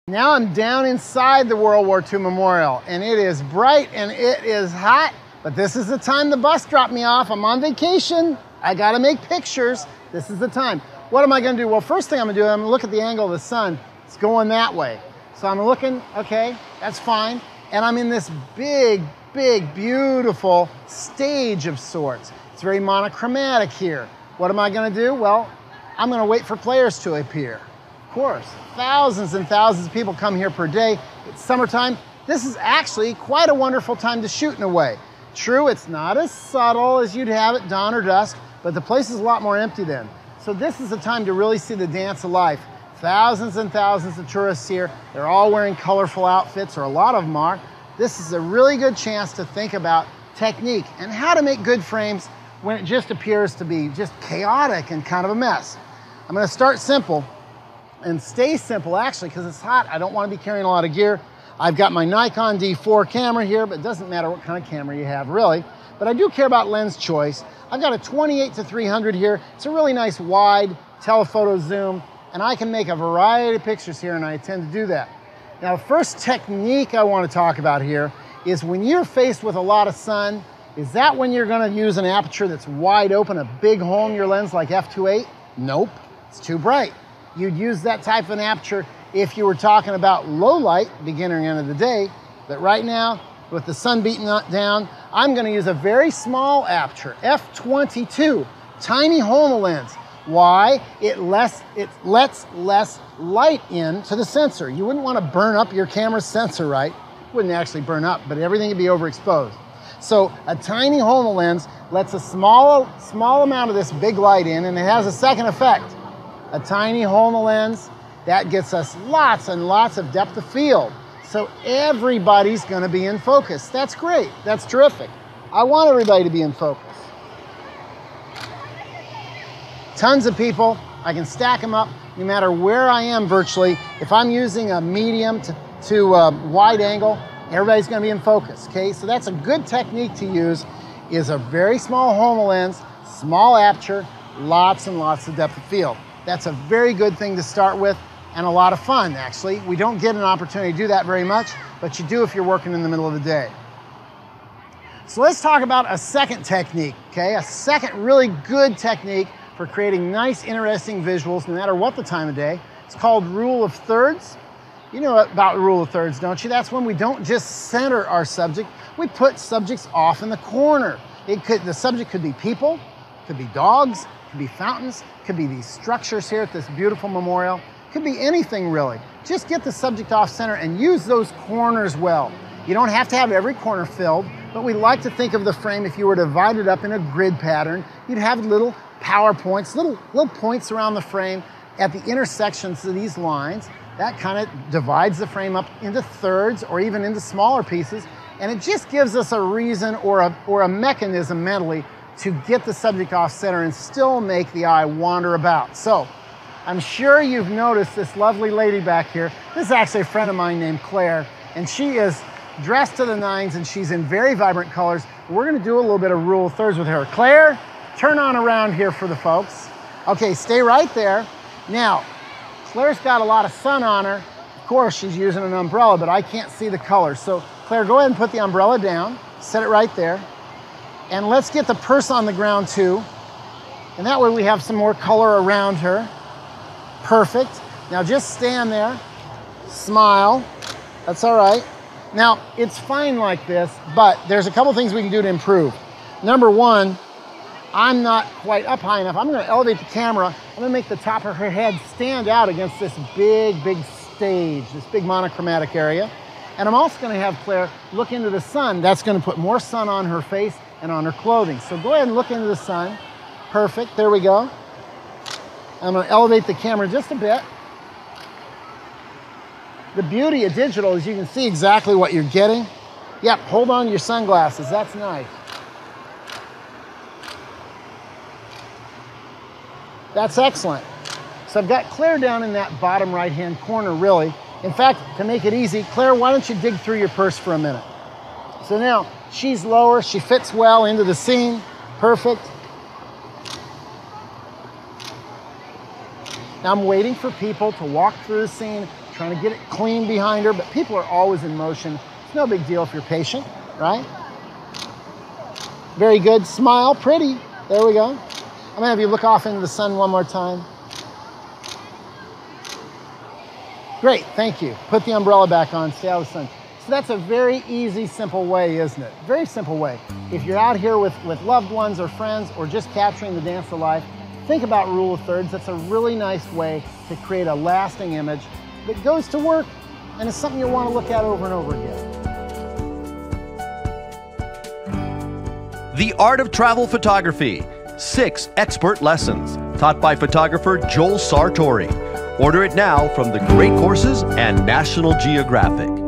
Now I'm down inside the World War II Memorial, and it is bright and it is hot, but this is the time the bus dropped me off. I'm on vacation. I gotta make pictures. This is the time. What am I gonna do? Well, first thing I'm gonna do, I'm gonna look at the angle of the sun. It's going that way. So I'm looking, okay, that's fine. And I'm in this big, beautiful stage of sorts. It's very monochromatic here. What am I gonna do? Well, I'm gonna wait for players to appear. Of course, thousands and thousands of people come here per day. It's summertime. This is actually quite a wonderful time to shoot in a way. True, it's not as subtle as you'd have at dawn or dusk, but the place is a lot more empty then. So this is the time to really see the dance of life. Thousands and thousands of tourists here. They're all wearing colorful outfits, or a lot of them are. This is a really good chance to think about technique and how to make good frames when it just appears to be just chaotic and kind of a mess. I'm gonna start simple and stay simple actually, because it's hot. I don't want to be carrying a lot of gear. I've got my Nikon D4 camera here, but it doesn't matter what kind of camera you have really. But I do care about lens choice. I've got a 28-300 here. It's a really nice wide telephoto zoom, and I can make a variety of pictures here, and I intend to do that. Now, the first technique I want to talk about here is when you're faced with a lot of sun, is that when you're going to use an aperture that's wide open, a big hole in your lens like f2.8? Nope, it's too bright. You'd use that type of an aperture if you were talking about low light, beginning and end of the day. But right now, with the sun beating down, I'm gonna use a very small aperture, f22, tiny hole in the lens. Why? It lets less light in to the sensor. You wouldn't wanna burn up your camera's sensor, right? It wouldn't actually burn up, but everything would be overexposed. So a tiny hole in the lens lets a small amount of this big light in, and it has a second effect. A tiny hole in the lens, that gets us lots and lots of depth of field. So everybody's gonna be in focus. That's great, that's terrific. I want everybody to be in focus. Tons of people, I can stack them up no matter where I am virtually. If I'm using a medium to wide angle, everybody's gonna be in focus, okay? So that's a good technique to use, is a very small hole in the lens, small aperture, lots and lots of depth of field. That's a very good thing to start with, and a lot of fun, actually. We don't get an opportunity to do that very much, but you do if you're working in the middle of the day. So let's talk about a second technique, okay? A second really good technique for creating nice, interesting visuals, no matter what the time of day. It's called rule of thirds. You know about rule of thirds, don't you? That's when we don't just center our subject, we put subjects off in the corner. The subject could be people, could be dogs, could be fountains, could be these structures here at this beautiful memorial, could be anything really. Just get the subject off center and use those corners well. You don't have to have every corner filled, but we like to think of the frame, if you were to divide it up in a grid pattern, you'd have little power points, little points around the frame at the intersections of these lines. That kind of divides the frame up into thirds or even into smaller pieces, and it just gives us a reason or a mechanism mentally to get the subject off center and still make the eye wander about. So I'm sure you've noticed this lovely lady back here. This is actually a friend of mine named Claire, and she is dressed to the nines and she's in very vibrant colors. We're gonna do a little bit of rule of thirds with her. Claire, turn on around here for the folks. Okay, stay right there. Now, Claire's got a lot of sun on her. Of course, she's using an umbrella, but I can't see the colors. So Claire, go ahead and put the umbrella down, set it right there. And let's get the purse on the ground too. And that way we have some more color around her. Perfect. Now just stand there, smile. That's all right. Now, it's fine like this, but there's a couple things we can do to improve. Number one, I'm not quite up high enough. I'm gonna elevate the camera. I'm gonna make the top of her head stand out against this big stage, this big monochromatic area. And I'm also gonna have Claire look into the sun. That's gonna put more sun on her face and on her clothing. So go ahead and look into the sun. Perfect, there we go. I'm gonna elevate the camera just a bit. The beauty of digital is you can see exactly what you're getting. Yep, hold on to your sunglasses, that's nice. That's excellent. So I've got Claire down in that bottom right-hand corner, really. In fact, to make it easy, Claire, why don't you dig through your purse for a minute? So now, she's lower, she fits well into the scene. Perfect. Now I'm waiting for people to walk through the scene, trying to get it clean behind her, but people are always in motion. It's no big deal if you're patient, right? Very good. Smile, pretty. There we go. I'm gonna have you look off into the sun one more time. Great, thank you. Put the umbrella back on, stay out of the sun. So that's a very easy, simple way, isn't it? Very simple way. If you're out here with loved ones or friends or just capturing the dance of life, think about rule of thirds. That's a really nice way to create a lasting image that goes to work and is something you'll want to look at over and over again. The Art of Travel Photography, 6 expert lessons, taught by photographer Joel Sartori. Order it now from the Great Courses and National Geographic.